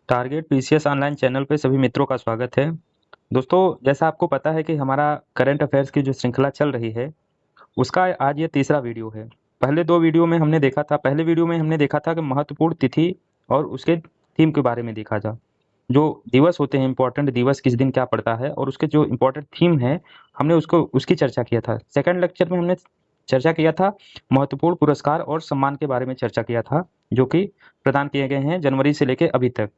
Target PCS online channel पे सभी मित्रों का स्वागत है। दोस्तों, जैसा आपको पता है कि हमारा करंट अफेयर्स की जो श्रृंखला चल रही है, उसका आज ये तीसरा वीडियो है। पहले 2 वीडियो में हमने देखा था पहले वीडियो में हमने देखा था कि महत्वपूर्ण तिथि और उसके थीम के बारे में देखा था। जो दिवस होते हैं, इम्पोर्टेंट दिवस किस दिन क्या पड़ता है और उसके जो इम्पोर्टेंट थीम है, हमने उसकी चर्चा किया था। सेकंड लेक्चर में हमने चर्चा किया था महत्वपूर्ण पुरस्कार और सम्मान के बारे में चर्चा किया था, जो कि प्रदान किए गए हैं जनवरी से लेके अभी तक।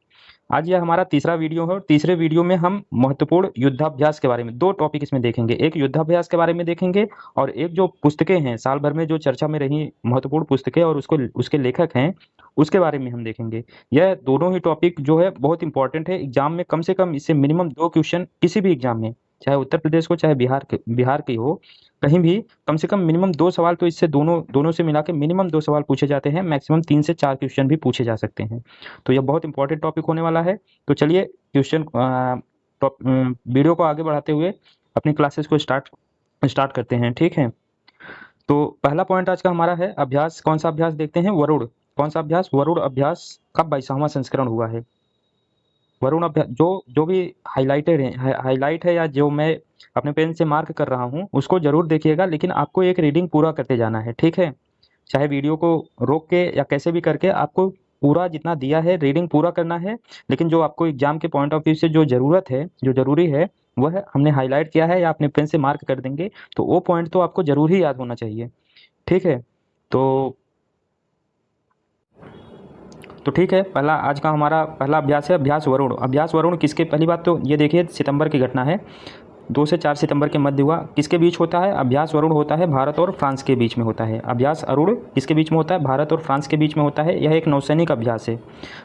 आज यह हमारा तीसरा वीडियो है और तीसरे वीडियो में हम महत्वपूर्ण युद्धाभ्यास के बारे में 2 टॉपिक इसमें देखेंगे। एक युद्धाभ्यास के बारे में देखेंगे और एक जो पुस्तकें हैं, साल भर में जो चर्चा में रही महत्वपूर्ण पुस्तकें और उसको उसके लेखक हैं, उसके बारे में हम देखेंगे। यह दोनों ही टॉपिक जो है बहुत इंपॉर्टेंट है। एग्जाम में कम से कम इससे मिनिमम 2 क्वेश्चन किसी भी एग्जाम में, चाहे उत्तर प्रदेश को चाहे बिहार की हो, कहीं भी कम से कम मिनिमम 2 सवाल तो इससे दोनों दोनों से मिला के मिनिमम 2 सवाल पूछे जाते हैं। मैक्सिमम 3 से 4 क्वेश्चन भी पूछे जा सकते हैं। तो यह बहुत इंपॉर्टेंट टॉपिक होने वाला है। तो चलिए वीडियो को आगे बढ़ाते हुए अपनी क्लासेस को स्टार्ट करते हैं। ठीक है, तो पहला पॉइंट आज का हमारा है अभ्यास। कौन सा अभ्यास देखते हैं? वरुण। कौन सा अभ्यास? वरुण अभ्यास का 22वां संस्करण हुआ है। वरुण अभ्यास जो जो भी हाईलाइट है या जो मैं अपने पेन से मार्क कर रहा हूँ, उसको जरूर देखिएगा, लेकिन आपको एक रीडिंग पूरा करते जाना है। ठीक है, चाहे वीडियो को रोक के या कैसे भी करके आपको पूरा जितना दिया है रीडिंग पूरा करना है। लेकिन जो आपको एग्जाम के पॉइंट ऑफ व्यू से जो ज़रूरत है, जो ज़रूरी है, वह हमने हाईलाइट किया है या अपने पेन से मार्क कर देंगे, तो वो पॉइंट तो आपको ज़रूर ही याद होना चाहिए। ठीक है, तो ठीक है, पहला आज का हमारा पहला अभ्यास है अभ्यास वरुण। अभ्यास वरुण किसके? पहली बात तो ये देखिए, सितंबर की घटना है, 2 से 4 सितंबर के मध्य हुआ। किसके बीच होता है? अभ्यास वरुण होता है भारत और फ्रांस के बीच में होता है। अभ्यास अरुण किसके बीच में होता है? भारत और फ्रांस के बीच में होता है। यह एक नौसैनिक अभ्यास है,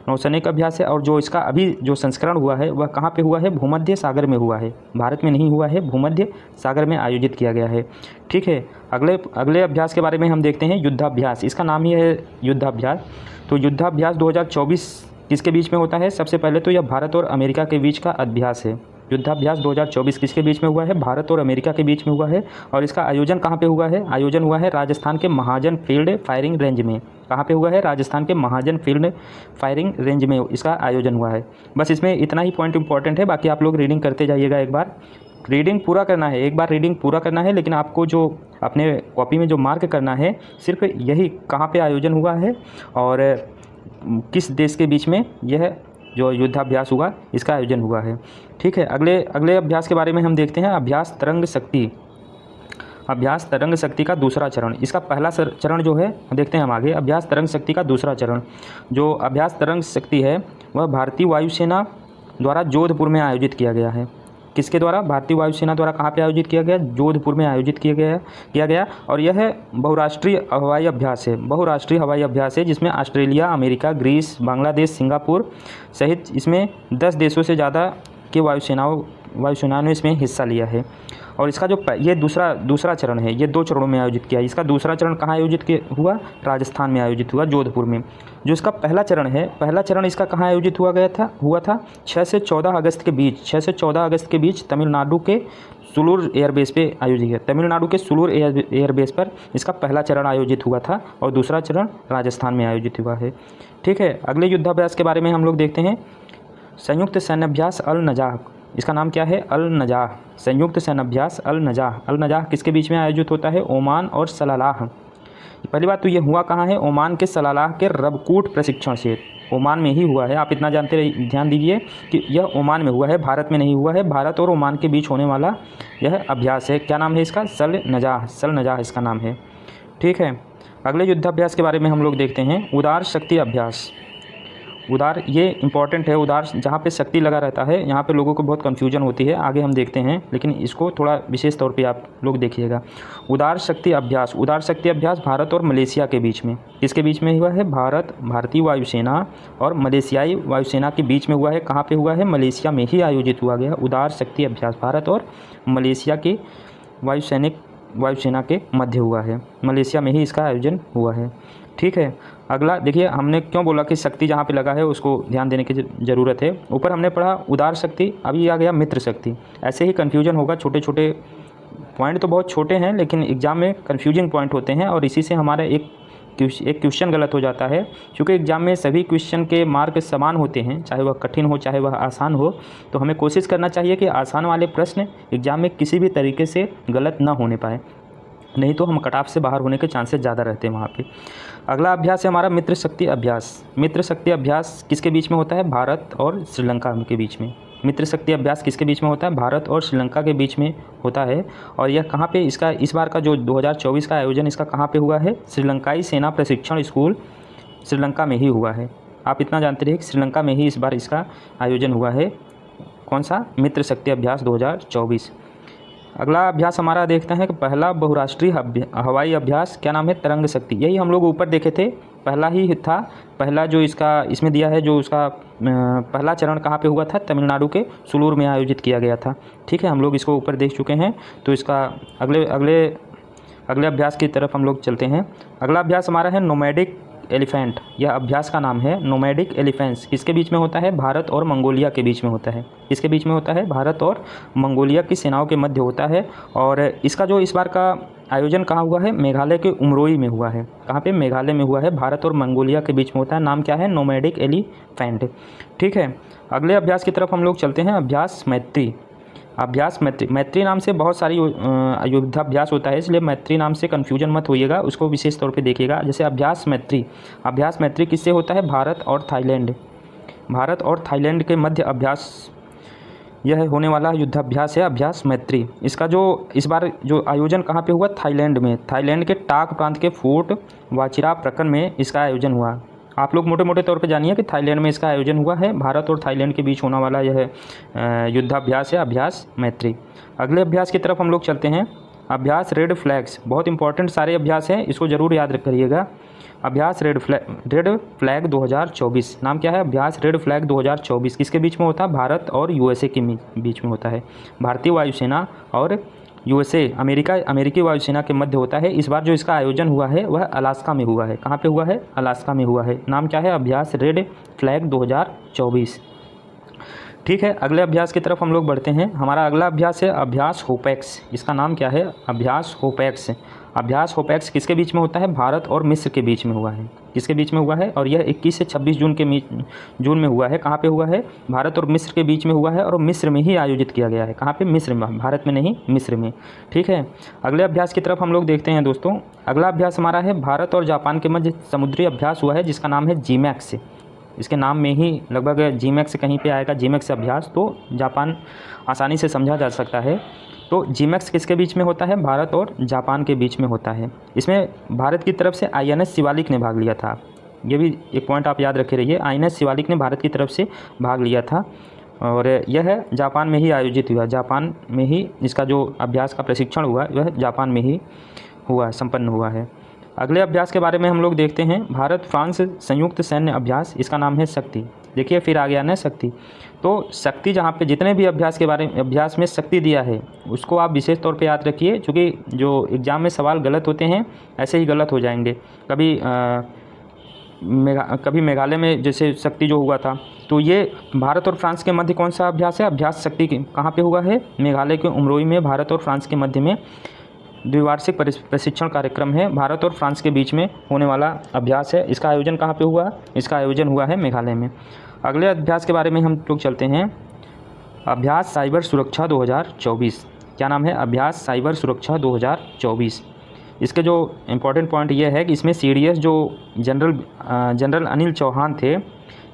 नौसैनिक अभ्यास है। और जो इसका अभी जो संस्करण हुआ है वह कहाँ पे हुआ है? भूमध्य सागर में हुआ है, भारत में नहीं हुआ है, भूमध्य सागर में आयोजित किया गया है। ठीक है, अगले अगले अभ्यास के बारे में हम देखते हैं युद्धाभ्यास। इसका नाम ही है युद्धाभ्यास। तो युद्धाभ्यास 2024 किसके बीच में होता है? सबसे पहले तो यह भारत और अमेरिका के बीच का अभ्यास है। युद्धाभ्यास 2024 किसके बीच में हुआ है? भारत और अमेरिका के बीच में हुआ है। और इसका आयोजन कहाँ पे हुआ है? आयोजन हुआ है राजस्थान के महाजन फील्ड फायरिंग रेंज में। कहाँ पे हुआ है? राजस्थान के महाजन फील्ड फायरिंग रेंज में इसका आयोजन हुआ है। बस इसमें इतना ही पॉइंट इंपॉर्टेंट है, बाकी आप लोग रीडिंग करते जाइएगा। एक बार रीडिंग पूरा करना है, एक बार रीडिंग पूरा करना है, लेकिन आपको जो अपने कॉपी में जो मार्क करना है, सिर्फ यही कहाँ पे आयोजन हुआ है और किस देश के बीच में यह जो युद्धाभ्यास हुआ, इसका आयोजन हुआ है। ठीक है, अगले अगले अभ्यास के बारे में हम देखते हैं अभ्यास तरंग शक्ति। अभ्यास तरंग शक्ति का दूसरा चरण। इसका पहला चरण जो है देखते हैं हम आगे। अभ्यास तरंग शक्ति का दूसरा चरण, जो अभ्यास तरंग शक्ति है, वह भारतीय वायुसेना द्वारा जोधपुर में आयोजित किया गया है। किसके द्वारा? भारतीय वायुसेना द्वारा। कहाँ पे आयोजित किया गया? जोधपुर में आयोजित किया गया। और यह बहुराष्ट्रीय हवाई अभ्यास है, बहुराष्ट्रीय हवाई अभ्यास है, जिसमें Australia, America, Greece, Bangladesh, Singapore सहित इसमें 10 देशों से ज़्यादा के वायुसेनाओं ने इसमें हिस्सा लिया है। और इसका जो ये दूसरा चरण है, ये 2 चरणों में आयोजित किया। इसका दूसरा चरण कहाँ आयोजित हुआ? राजस्थान में आयोजित हुआ, जोधपुर में। जो इसका पहला चरण है, पहला चरण इसका कहाँ आयोजित हुआ था 6 से 14 अगस्त के बीच, 6 से 14 अगस्त के बीच तमिलनाडु के सुलूर एयरबेस पे आयोजित है। तमिलनाडु के सुलूर एयरबेस पर इसका पहला चरण आयोजित हुआ था और दूसरा चरण राजस्थान में आयोजित हुआ है। ठीक है, अगले युद्धाभ्यास के बारे में हम लोग देखते हैं संयुक्त सैन्याभ्यास अल नजाह। इसका नाम क्या है? अल नजाह, संयुक्त सैन्याभ्यास अल नजाह। अल नजाह किसके बीच में आयोजित होता है? ओमान और सलालाह। पहली बात तो ये हुआ कहाँ है? ओमान के सलालाह के रबकूट प्रशिक्षण से, ओमान में ही हुआ है। आप इतना जानते रहिए, ध्यान दीजिए कि यह ओमान में हुआ है, भारत में नहीं हुआ है। भारत और ओमान के बीच होने वाला यह अभ्यास है। क्या नाम है इसका? सल नजाह इसका नाम है। ठीक है, अगले युद्धाभ्यास के बारे में हम लोग देखते हैं उदार शक्ति अभ्यास। उदार, ये इंपॉर्टेंट है। उदार जहाँ पे शक्ति लगा रहता है, यहाँ पे लोगों को बहुत कन्फ्यूजन होती है, आगे हम देखते हैं, लेकिन इसको थोड़ा विशेष तौर पे आप लोग देखिएगा। उदार शक्ति अभ्यास, उदार शक्ति अभ्यास भारत और मलेशिया के बीच में, किसके बीच में हुआ है? भारतीय वायुसेना और मलेशियाई वायुसेना के बीच में हुआ है। कहाँ पर हुआ है? मलेशिया में ही आयोजित हुआ गया उदार शक्ति अभ्यास, भारत और मलेशिया की वायुसेना के मध्य हुआ है। मलेशिया में ही इसका आयोजन हुआ है। ठीक है, अगला देखिए, हमने क्यों बोला कि शक्ति जहाँ पे लगा है उसको ध्यान देने की ज़रूरत है। ऊपर हमने पढ़ा उदार शक्ति, अभी आ गया मित्र शक्ति। ऐसे ही कन्फ्यूजन होगा, छोटे छोटे पॉइंट तो बहुत छोटे हैं, लेकिन एग्जाम में कन्फ्यूजिंग पॉइंट होते हैं और इसी से हमारा एक एक क्वेश्चन गलत हो जाता है, क्योंकि एग्ज़ाम में सभी क्वेश्चन के मार्क समान होते हैं, चाहे वह कठिन हो चाहे वह आसान हो। तो हमें कोशिश करना चाहिए कि आसान वाले प्रश्न एग्ज़ाम में किसी भी तरीके से गलत ना होने पाए, नहीं तो हम कट ऑफ से बाहर होने के चांसेस ज़्यादा रहते हैं वहाँ पे। अगला अभ्यास है हमारा मित्र शक्ति अभ्यास। मित्र शक्ति अभ्यास किसके बीच में होता है? भारत और श्रीलंका के बीच में। मित्र शक्ति अभ्यास किसके बीच में होता है? भारत और श्रीलंका के बीच में होता है। और यह कहाँ पे, इसका इस बार का जो 2024 का आयोजन इसका कहाँ पे हुआ है? श्रीलंकाई सेना प्रशिक्षण स्कूल श्रीलंका में ही हुआ है। आप इतना जानते रहिए कि श्रीलंका में ही इस बार इसका आयोजन हुआ है। कौन सा? मित्र शक्ति अभ्यास 2024। अगला अभ्यास हमारा देखते हैं कि पहला बहुराष्ट्रीय हवाई अभ्यास, क्या नाम है? तरंग शक्ति। यही हम लोग ऊपर देखे थे, पहला ही था। पहला जो इसका इसमें दिया है, जो उसका पहला चरण कहाँ पे हुआ था? तमिलनाडु के सुलूर में आयोजित किया गया था। ठीक है, हम लोग इसको ऊपर देख चुके हैं। तो इसका अगले अभ्यास की तरफ हम लोग चलते हैं। अगला अभ्यास हमारा है नोमैडिक एलिफेंट। यह अभ्यास का नाम है नोमैडिक एलिफेंट्स। किसके बीच में होता है? भारत और मंगोलिया के बीच में होता है। किसके बीच में होता है? भारत और मंगोलिया की सेनाओं के मध्य होता है। और इसका जो इस बार का आयोजन कहाँ हुआ है? मेघालय के उमरोई में हुआ है। कहाँ पे? मेघालय में हुआ है। भारत और मंगोलिया के बीच में होता है। नाम क्या है? Nomadic elephant. ठीक है, अगले अभ्यास की तरफ हम लोग चलते हैं। अभ्यास मैत्री। अभ्यास मैत्री, मैत्री नाम से बहुत सारी युद्धाभ्यास होता है, इसलिए मैत्री नाम से कन्फ्यूजन मत होइएगा, उसको विशेष तौर पे देखिएगा। जैसे अभ्यास मैत्री, अभ्यास मैत्री किससे होता है? भारत और थाईलैंड। भारत और थाईलैंड के मध्य अभ्यास यह होने वाला युद्धाभ्यास है अभ्यास मैत्री। इसका जो इस बार जो आयोजन कहाँ पे हुआ? थाईलैंड में। थाईलैंड के टाक प्रांत के फोर्ट वाचिरा प्रखंड में इसका आयोजन हुआ। आप लोग मोटे मोटे तौर पे जानिए कि थाईलैंड में इसका आयोजन हुआ है। भारत और थाईलैंड के बीच होने वाला यह युद्धाभ्यास है अभ्यास मैत्री। अगले अभ्यास की तरफ हम लोग चलते हैं। अभ्यास रेड फ्लैग्स, बहुत इंपॉर्टेंट सारे अभ्यास हैं, इसको ज़रूर याद करिएगा। अभ्यास रेड फ्लैग 2024। नाम क्या है? अभ्यास रेड फ्लैग 2024। किसके बीच में होता है? भारत और यूएसए के बीच में होता है। भारतीय वायुसेना और यूएसए अमेरिकी वायुसेना के मध्य होता है। इस बार जो इसका आयोजन हुआ है वह अलास्का में हुआ है। कहाँ पे हुआ है? अलास्का में हुआ है। नाम क्या है? अभ्यास रेड फ्लैग 2024। ठीक है, अगले अभ्यास की तरफ हम लोग बढ़ते हैं। हमारा अगला अभ्यास है अभ्यास होपेक्स। इसका नाम क्या है? अभ्यास होपेक्स। अभ्यास होपेक्स किसके बीच में होता है? भारत और मिस्र के बीच में हुआ है। किसके बीच में हुआ है? और यह 21 से 26 जून में हुआ है। कहाँ पे हुआ है? भारत और मिस्र के बीच में हुआ है और मिस्र में ही आयोजित किया गया है। कहाँ पे? मिस्र में, भारत में नहीं, मिस्र में। ठीक है, अगले अभ्यास की तरफ हम लोग देखते हैं दोस्तों। अगला अभ्यास हमारा है भारत और जापान के मध्य समुद्री अभ्यास हुआ है, जिसका नाम है जीमैक्स। इसके नाम में ही लगभग जीमैक्स कहीं पे आएगा, जीमैक्स अभ्यास, तो जापान आसानी से समझा जा सकता है। तो जीमैक्स किसके बीच में होता है? भारत और जापान के बीच में होता है। इसमें भारत की तरफ से आईएनएस शिवालिक ने भाग लिया था। ये भी एक पॉइंट आप याद रखे रहिए, आईएनएस शिवालिक ने भारत की तरफ से भाग लिया था और यह जापान में ही आयोजित हुआ। जापान में ही इसका जो अभ्यास का प्रशिक्षण हुआ वह जापान में ही हुआ, संपन्न हुआ है। अगले अभ्यास के बारे में हम लोग देखते हैं। भारत फ्रांस संयुक्त सैन्य अभ्यास, इसका नाम है शक्ति। देखिए फिर आ गया ना शक्ति। तो शक्ति, जहाँ पे जितने भी अभ्यास में शक्ति दिया है उसको आप विशेष तौर पे याद रखिए, क्योंकि जो एग्ज़ाम में सवाल गलत होते हैं ऐसे ही गलत हो जाएंगे। कभी मेघालय में जैसे शक्ति जो हुआ था, तो ये भारत और फ्रांस के मध्य कौन सा अभ्यास है? अभ्यास शक्ति कहाँ पे हुआ है? मेघालय के उमरोई में भारत और फ्रांस के मध्य में द्विवार्षिक प्रशिक्षण कार्यक्रम है। भारत और फ्रांस के बीच में होने वाला अभ्यास है। इसका आयोजन कहाँ पे हुआ? इसका आयोजन हुआ है मेघालय में। अगले अभ्यास के बारे में हम लोग चलते हैं। अभ्यास साइबर सुरक्षा 2024। क्या नाम है? अभ्यास साइबर सुरक्षा 2024। इसके जो इम्पोर्टेंट पॉइंट ये है कि इसमें सीडीएस जो जनरल अनिल चौहान थे,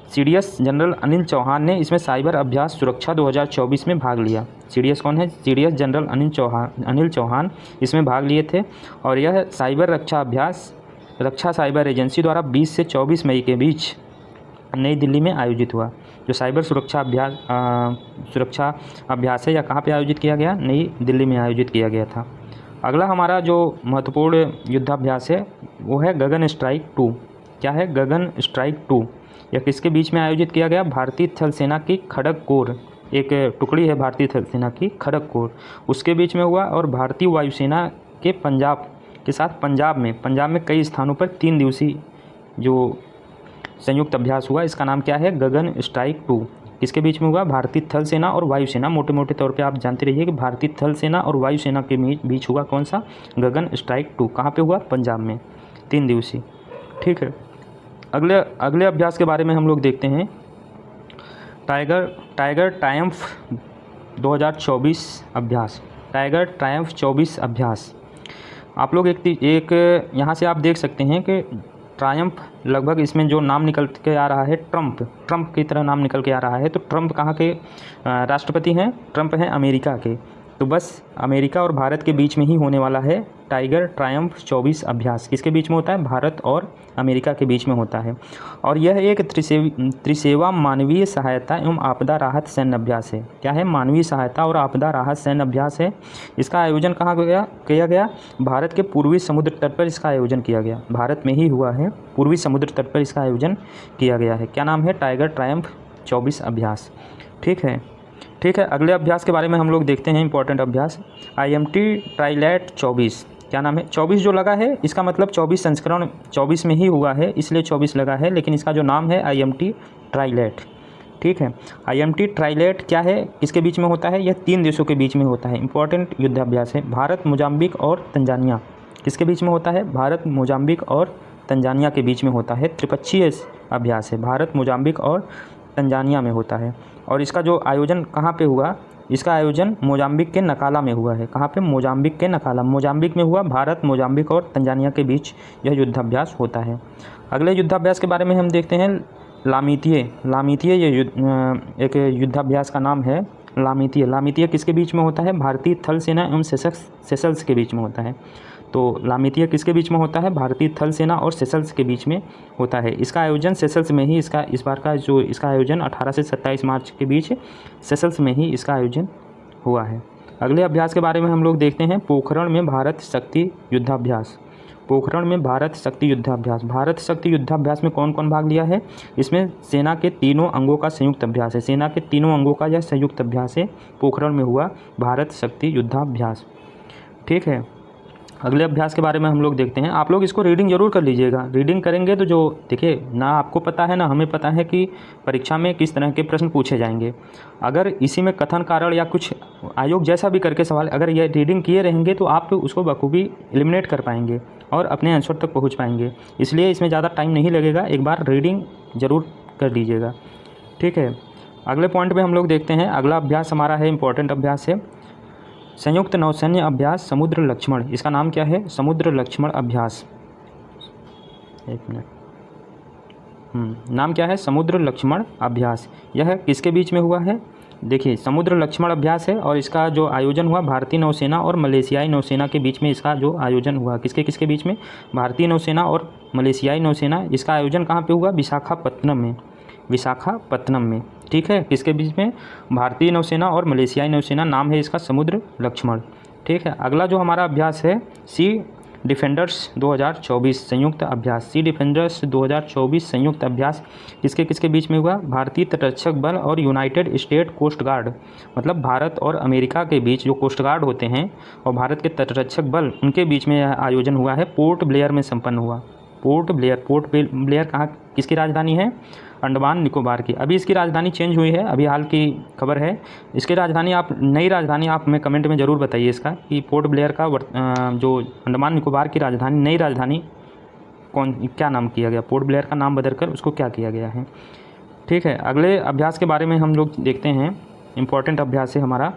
सीडीएस जनरल अनिल चौहान ने इसमें साइबर अभ्यास सुरक्षा 2024 में भाग लिया। सीडीएस कौन है? सीडीएस जनरल अनिल चौहान इसमें भाग लिए थे। और यह साइबर रक्षा साइबर एजेंसी द्वारा 20 से 24 मई के बीच नई दिल्ली में आयोजित हुआ। जो साइबर सुरक्षा अभ्यास है, या कहाँ पे आयोजित किया गया? नई दिल्ली में आयोजित किया गया था। अगला हमारा जो महत्वपूर्ण युद्धाभ्यास है वो है गगन स्ट्राइक 2। क्या है? गगन स्ट्राइक 2। यह किसके बीच में आयोजित किया गया? भारतीय थल सेना की खड़ग कोर, एक टुकड़ी है भारतीय थल सेना की खड़ग कोर, उसके बीच में हुआ। और भारतीय वायुसेना के पंजाब के साथ पंजाब में कई स्थानों पर 3 दिवसीय जो संयुक्त अभ्यास हुआ। इसका नाम क्या है? गगन स्ट्राइक 2। किसके बीच में हुआ? भारतीय थल सेना और वायुसेना। मोटे मोटे तौर पे आप जानते रहिए कि भारतीय थल सेना और वायुसेना के बीच हुआ कौन सा? गगन स्ट्राइक 2। कहाँ पे हुआ? पंजाब में, 3 दिवसीय। ठीक है, अगले अगले अभ्यास के बारे में हम लोग देखते हैं। टाइगर टाइगर ट्रायम्फ 2024 अभ्यास। टाइगर ट्रायम्फ 24 अभ्यास। आप लोग एक यहाँ से आप देख सकते हैं कि ट्रायम्फ लगभग इसमें जो नाम निकल के आ रहा है ट्रंप की तरह नाम निकल के आ रहा है। तो ट्रंप कहाँ के राष्ट्रपति हैं? ट्रंप हैं अमेरिका के। तो बस अमेरिका और भारत के बीच में ही होने वाला है टाइगर ट्रायम्फ 24 अभ्यास। किसके बीच में होता है? भारत और अमेरिका के बीच में होता है। और यह एक त्रिसेवा मानवीय सहायता एवं आपदा राहत सैन्य अभ्यास है। क्या है? मानवीय सहायता और आपदा राहत सैन्य अभ्यास है। इसका आयोजन कहाँ किया गया? भारत के पूर्वी समुद्र तट पर इसका आयोजन किया गया। भारत में ही हुआ है, पूर्वी समुद्र तट पर इसका आयोजन किया गया है। क्या नाम है? टाइगर ट्रायम्फ 24 अभ्यास। ठीक है, अगले अभ्यास के बारे में हम लोग देखते हैं। इंपॉर्टेंट अभ्यास IMT ट्राइलैट 24। क्या नाम है? 24 जो लगा है इसका मतलब 24 संस्करण 24 में ही हुआ है, इसलिए 24 लगा है, लेकिन इसका जो नाम है IMT ट्राइलैट। ठीक है, IMT ट्राइलैट क्या है? किसके बीच में होता है? यह 3 देशों के बीच में होता है। इंपॉर्टेंट युद्धाभ्यास है। भारत, मोजाम्बिक और तंजानिया। किसके बीच में होता है? भारत, मोजाम्बिक और तंजानिया के बीच में होता है। त्रिपक्षीय अभ्यास है। भारत, मोजाम्बिक और तंजानिया में होता है। और इसका जो आयोजन कहाँ पे हुआ? इसका आयोजन मोजाम्बिक के नकाला में हुआ है। कहाँ पे? मोजाम्बिक के नकाला, मोजाम्बिक में हुआ। भारत, मोजाम्बिक और तंजानिया के बीच यह युद्धाभ्यास होता है। अगले युद्धाभ्यास के बारे में हम देखते हैं। लामितीय ये एक युद्धाभ्यास का नाम है लामितीय किसके बीच में होता है? भारतीय थल सेना एवं सेशल्स के बीच में होता है। तो लामितीय किसके बीच में होता है? भारतीय थल सेना और सेशल्स के बीच में होता है। इसका आयोजन सेशल्स में ही इस बार का जो इसका आयोजन 18 से 27 मार्च के बीच सेशल्स में ही इसका आयोजन हुआ है। अगले अभ्यास के बारे में हम लोग देखते हैं। पोखरण में भारत शक्ति युद्धाभ्यास। पोखरण में भारत शक्ति युद्धाभ्यास। भारत शक्ति युद्धाभ्यास में कौन कौन भाग लिया है? इसमें सेना के तीनों अंगों का संयुक्त अभ्यास है। सेना के तीनों अंगों का यह संयुक्त अभ्यास है। पोखरण में हुआ भारत शक्ति युद्धाभ्यास। ठीक है, अगले अभ्यास के बारे में हम लोग देखते हैं। आप लोग इसको रीडिंग जरूर कर लीजिएगा। रीडिंग करेंगे तो जो देखिए ना आपको पता है ना हमें पता है कि परीक्षा में किस तरह के प्रश्न पूछे जाएंगे। अगर इसी में कथन कारण या कुछ आयोग जैसा भी करके सवाल अगर ये रीडिंग किए रहेंगे तो आप उसको बखूबी एलिमिनेट कर पाएंगे और अपने आंसर तक पहुँच पाएंगे। इसलिए इसमें ज़्यादा टाइम नहीं लगेगा, एक बार रीडिंग ज़रूर कर लीजिएगा। ठीक है, अगले पॉइंट पे हम लोग देखते हैं। अगला अभ्यास हमारा है इंपॉर्टेंट अभ्यास है संयुक्त नौसैन्य अभ्यास समुद्र लक्ष्मण। इसका नाम क्या है? समुद्र लक्ष्मण अभ्यास। एक मिनट, नाम क्या है? समुद्र लक्ष्मण अभ्यास। यह किसके बीच में हुआ है? देखिए, समुद्र लक्ष्मण अभ्यास है और इसका जो आयोजन हुआ भारतीय नौसेना और मलेशियाई नौसेना के बीच में इसका जो आयोजन हुआ। किसके किसके बीच में? भारतीय नौसेना और मलेशियाई नौसेना। इसका आयोजन कहाँ पे हुआ? विशाखापत्तनम में। ठीक है, किसके बीच में? भारतीय नौसेना और मलेशियाई नौसेना। नाम है इसका समुद्र लक्ष्मण। ठीक है, अगला जो हमारा अभ्यास है सी डिफेंडर्स 2024 संयुक्त अभ्यास। सी डिफेंडर्स 2024 संयुक्त अभ्यास किसके किसके बीच में हुआ? भारतीय तटरक्षक बल और यूनाइटेड स्टेट कोस्ट गार्ड। मतलब भारत और अमेरिका के बीच जो कोस्ट गार्ड होते हैं और भारत के तटरक्षक बल उनके बीच में यह आयोजन हुआ है। पोर्ट ब्लेयर में संपन्न हुआ। पोर्ट ब्लेयर कहाँ किसकी राजधानी है? अंडमान निकोबार की। अभी इसकी राजधानी चेंज हुई है, अभी हाल की खबर है। इसकी राजधानी नई राजधानी आप हमें कमेंट में ज़रूर बताइए इसका कि पोर्ट ब्लेयर का जो अंडमान निकोबार की राजधानी नई राजधानी क्या नाम किया गया? पोर्ट ब्लेयर का नाम बदलकर उसको क्या किया गया है? ठीक है, अगले अभ्यास के बारे में हम लोग देखते हैं। इम्पोर्टेंट अभ्यास है हमारा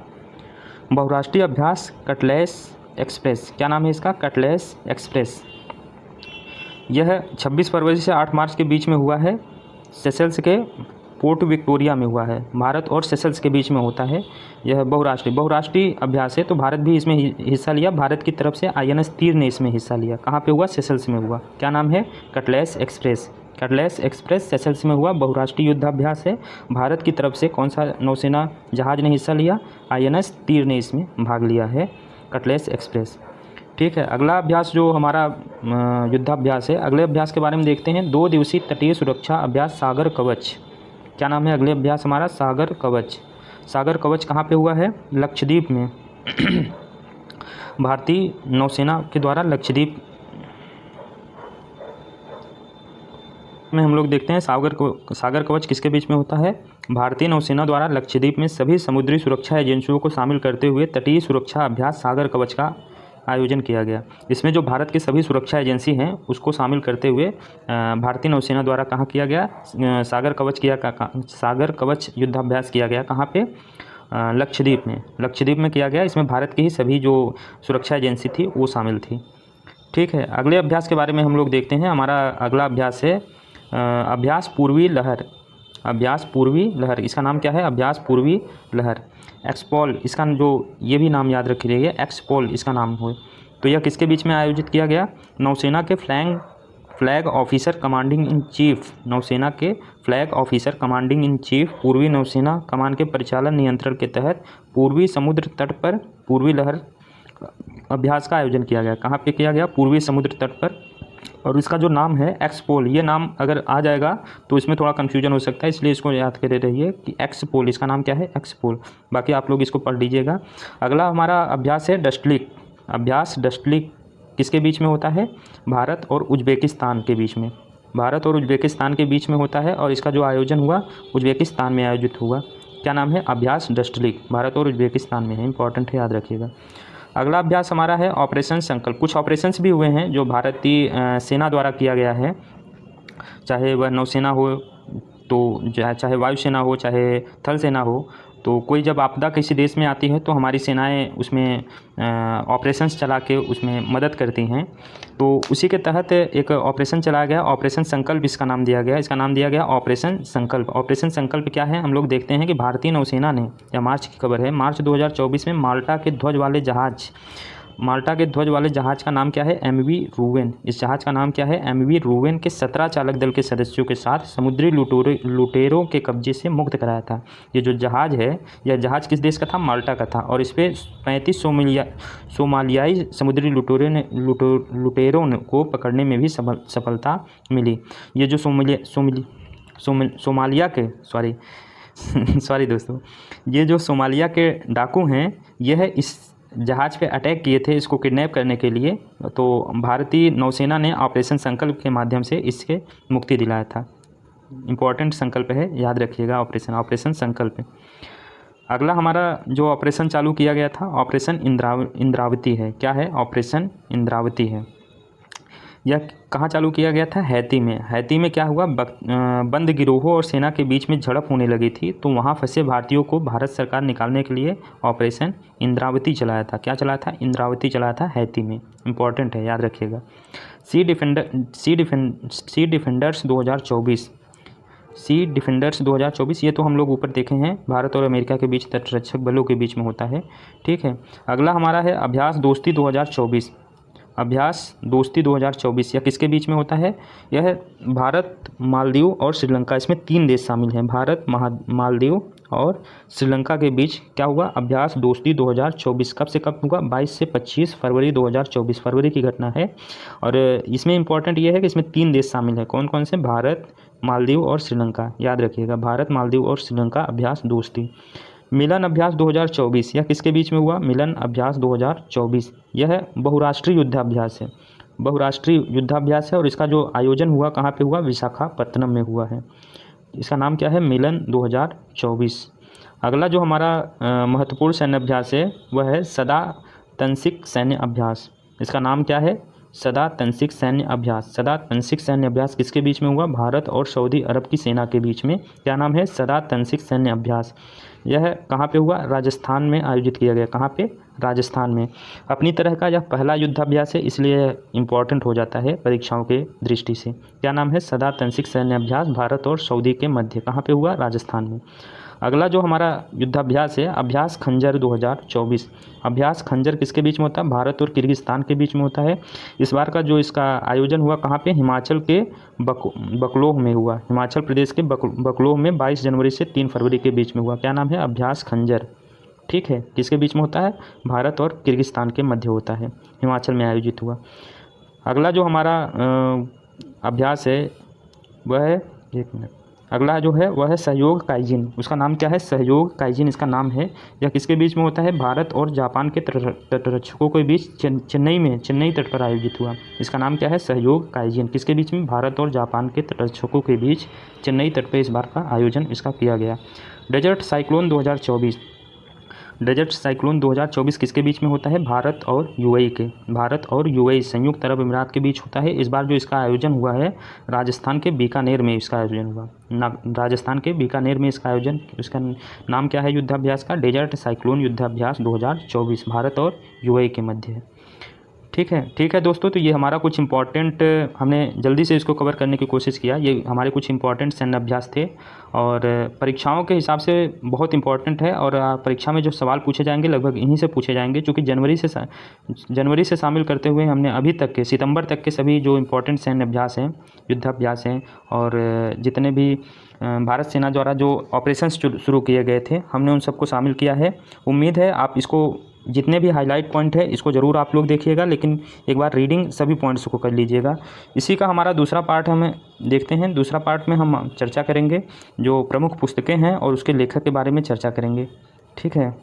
बहुराष्ट्रीय अभ्यास कटलेस एक्सप्रेस। क्या नाम है इसका? Cutlass express. यह 26 फरवरी से 8 मार्च के बीच में हुआ है। सेशल्स के पोर्ट विक्टोरिया में हुआ है। भारत और सेशल्स के बीच में होता है। यह बहुराष्ट्रीय अभ्यास है, तो भारत भी इसमें हिस्सा लिया। भारत की तरफ से INS तीर ने इसमें हिस्सा लिया। कहाँ पे हुआ? सेशल्स में हुआ। क्या नाम है? कटलेस एक्सप्रेस सेशल्स में हुआ। बहुराष्ट्रीय युद्धाभ्यास है। भारत की तरफ से कौन सा नौसेना जहाज ने हिस्सा लिया? INS तीर ने इसमें भाग लिया है। Cutlass express. ठीक है, अगला अभ्यास जो हमारा युद्धाभ्यास है, अगले अभ्यास के बारे में देखते हैं। 2 दिवसीय तटीय सुरक्षा अभ्यास सागर कवच। क्या नाम है अगले अभ्यास हमारा? सागर कवच कहाँ पे हुआ है? लक्षद्वीप में। भारतीय नौसेना के द्वारा लक्षद्वीप में हम लोग देखते हैं। सागर कवच किसके बीच में होता है? भारतीय नौसेना द्वारा लक्षद्वीप में सभी समुद्री सुरक्षा एजेंसियों को शामिल करते हुए तटीय सुरक्षा अभ्यास सागर कवच का आयोजन किया गया। इसमें जो भारत के सभी सुरक्षा एजेंसी हैं उसको शामिल करते हुए भारतीय नौसेना द्वारा कहाँ किया गया, सागर कवच युद्धाभ्यास किया गया। कहाँ पे, लक्षद्वीप में किया गया। इसमें भारत की ही सभी जो सुरक्षा एजेंसी थी वो शामिल थी। ठीक है, अगले अभ्यास के बारे में हम लोग देखते हैं। हमारा अगला अभ्यास है अभ्यास पूर्वी लहर। अभ्यास पूर्वी लहर, इसका नाम क्या है, अभ्यास पूर्वी लहर। एक्सपोल, इसका जो ये भी नाम याद रख लीजिए, एक्सपोल इसका नाम हो। तो यह किसके बीच में आयोजित किया गया, नौसेना के flag officer commanding in chief, नौसेना के flag officer commanding in chief पूर्वी नौसेना कमान के परिचालन नियंत्रण के तहत पूर्वी समुद्र तट पर पूर्वी लहर अभ्यास का आयोजन किया गया। कहाँ पे किया गया, पूर्वी समुद्र तट पर। और इसका जो नाम है एक्सपोल, ये नाम अगर आ जाएगा तो इसमें थोड़ा कन्फ्यूजन हो सकता है, इसलिए इसको याद करे रहिए कि एक्सपोल, इसका नाम क्या है, एक्सपोल। बाकी आप लोग इसको पढ़ लीजिएगा। अगला हमारा अभ्यास है डस्टलिक। अभ्यास डस्टलिक किसके बीच में होता है, भारत और उज्बेकिस्तान के बीच में, भारत और उज्बेकिस्तान के बीच में होता है। और इसका जो आयोजन हुआ उज्बेकिस्तान में आयोजित हुआ। क्या नाम है, अभ्यास डस्टलिक, भारत और उज्बेकिस्तान में है, इंपॉर्टेंट है, याद रखिएगा। अगला अभ्यास हमारा है ऑपरेशन संकल्प। कुछ ऑपरेशंस भी हुए हैं जो भारतीय सेना द्वारा किया गया है, चाहे वह नौसेना हो तो चाहे वायुसेना हो, चाहे थल सेना हो। तो कोई जब आपदा किसी देश में आती है तो हमारी सेनाएं उसमें ऑपरेशंस चला के उसमें मदद करती हैं। तो उसी के तहत एक ऑपरेशन चलाया गया, ऑपरेशन संकल्प इसका नाम दिया गया। इसका नाम दिया गया ऑपरेशन संकल्प। ऑपरेशन संकल्प क्या है, हम लोग देखते हैं कि भारतीय नौसेना ने, या मार्च की खबर है, मार्च 2024 में माल्टा के ध्वज वाले जहाज़ का नाम क्या है, MV रूवेन। इस जहाज़ का नाम क्या है, MV रूवेन के 17 चालक दल के सदस्यों के साथ समुद्री लुटेरों के कब्जे से मुक्त कराया था। ये जो जहाज़ है, यह जहाज़ किस देश का था, माल्टा का था। और इस पर 35 सोमालियाई समुद्री लुटेरों को पकड़ने में भी सफलता मिली। ये जो सोमालिया के सॉरी दोस्तों, ये जो सोमालिया के डाकू हैं, यह इस जहाज़ पे अटैक किए थे इसको किडनैप करने के लिए। तो भारतीय नौसेना ने ऑपरेशन संकल्प के माध्यम से इसके मुक्ति दिलाया था। इम्पॉर्टेंट संकल्प है, याद रखिएगा, ऑपरेशन संकल्प। अगला हमारा जो ऑपरेशन चालू किया गया था ऑपरेशन इंद्रावती है। क्या है, ऑपरेशन इंद्रावती है। यह कहाँ चालू किया गया था, हैती में। हैती में क्या हुआ, बंद गिरोहों और सेना के बीच में झड़प होने लगी थी। तो वहाँ फंसे भारतीयों को भारत सरकार निकालने के लिए ऑपरेशन इंद्रावती चलाया था। क्या चलाया था, इंद्रावती चलाया था हैती में। इंपॉर्टेंट है, याद रखिएगा। सी डिफेंडर्स 2024, ये तो हम लोग ऊपर देखे हैं, भारत और अमेरिका के बीच तटरक्षक बलों के बीच में होता है। ठीक है, अगला हमारा है अभ्यास दोस्ती 2024। अभ्यास दोस्ती 2024 यह किसके बीच में होता है, यह भारत, मालदीव और श्रीलंका, इसमें 3 देश शामिल हैं, भारत, मालदीव और श्रीलंका के बीच क्या हुआ, अभ्यास दोस्ती 2024। कब से कब हुआ, 22 से 25 फरवरी 2024, फरवरी की घटना है। और इसमें इंपॉर्टेंट ये है कि इसमें 3 देश शामिल हैं। कौन कौन से, भारत, मालदीव और श्रीलंका, याद रखिएगा, भारत, मालदीव और श्रीलंका, अभ्यास दोस्ती। मिलन अभ्यास 2024 यह किसके बीच में हुआ, मिलन अभ्यास 2024 यह बहुराष्ट्रीय युद्धाभ्यास है, बहुराष्ट्रीय युद्धाभ्यास है। और इसका जो आयोजन हुआ कहाँ पे हुआ, विशाखापत्तनम में हुआ है। इसका नाम क्या है, मिलन 2024। अगला जो हमारा महत्वपूर्ण सैन्य अभ्यास है वह है सदा तंसिक सैन्य अभ्यास। इसका नाम क्या है, सदा तंसिक सैन्य अभ्यास। सदा तंसिक सैन्य अभ्यास किसके बीच में हुआ, भारत और सऊदी अरब की सेना के बीच में। क्या नाम है, सदा तंसिक सैन्य अभ्यास। यह कहाँ पे हुआ, राजस्थान में आयोजित किया गया। कहाँ पे, राजस्थान में। अपनी तरह का यह पहला युद्धाभ्यास है, इसलिए इम्पॉर्टेंट हो जाता है परीक्षाओं के दृष्टि से। क्या नाम है, सदा तंसिक सैन्य अभ्यास, भारत और सऊदी के मध्य। कहाँ पे हुआ, राजस्थान में। अगला जो हमारा युद्धाभ्यास है अभ्यास खंजर 2024। अभ्यास खंजर किसके बीच में होता है, भारत और किर्गिस्तान के बीच में होता है। इस बार का जो इसका आयोजन हुआ कहाँ पे, हिमाचल के बकलोह में हुआ। हिमाचल प्रदेश के बकलोह में 22 जनवरी से 3 फरवरी के बीच में हुआ। क्या नाम है, अभ्यास खंजर। ठीक है, किसके बीच में होता है, भारत और किर्गिस्तान के मध्य होता है, हिमाचल में आयोजित हुआ। अगला जो हमारा अभ्यास है वह है, एक मिनट, अगला जो है वह है सहयोग काइजिन। उसका नाम क्या है, सहयोग काइजिन इसका नाम है। यह किसके बीच में होता है, भारत और जापान के तटरक्षकों के बीच चेन्नई तट पर आयोजित हुआ। इसका नाम क्या है, सहयोग काइजिन। किसके बीच में, भारत और जापान के तटरक्षकों के बीच चेन्नई तट पर इस बार का आयोजन इसका किया गया। Desert cyclone 2024। डेजर्ट साइक्लोन 2024 किसके बीच में होता है? भारत और यूएई के, भारत और यूएई संयुक्त अरब अमीरात के बीच होता है। इस बार जो इसका आयोजन हुआ है राजस्थान के बीकानेर में इसका आयोजन हुआ, राजस्थान के बीकानेर में इसका आयोजन, इसका नाम क्या है युद्धाभ्यास का? डेजर्ट साइक्लोन युद्धाभ्यास 2024 भारत और यूएई के मध्य है। ठीक है दोस्तों, तो ये हमारा कुछ इंपॉर्टेंट, हमने जल्दी से इसको कवर करने की कोशिश किया। ये हमारे कुछ इंपॉर्टेंट सैन्य अभ्यास थे और परीक्षाओं के हिसाब से बहुत इंपॉर्टेंट है और परीक्षा में जो सवाल पूछे जाएंगे लगभग इन्हीं से पूछे जाएंगे, क्योंकि जनवरी से शामिल करते हुए हमने अभी तक के सितंबर तक के सभी जो इंपॉर्टेंट सैन्य अभ्यास हैं, युद्धाभ्यास हैं और जितने भी भारत सेना द्वारा जो ऑपरेशंस शुरू किए गए थे हमने उन सबको शामिल किया है। उम्मीद है आप इसको जितने भी हाईलाइट पॉइंट है इसको ज़रूर आप लोग देखिएगा, लेकिन एक बार रीडिंग सभी पॉइंट्स को कर लीजिएगा। इसी का हमारा दूसरा पार्ट हम देखते हैं। दूसरा पार्ट में हम चर्चा करेंगे जो प्रमुख पुस्तकें हैं और उसके लेखक के बारे में चर्चा करेंगे। ठीक है,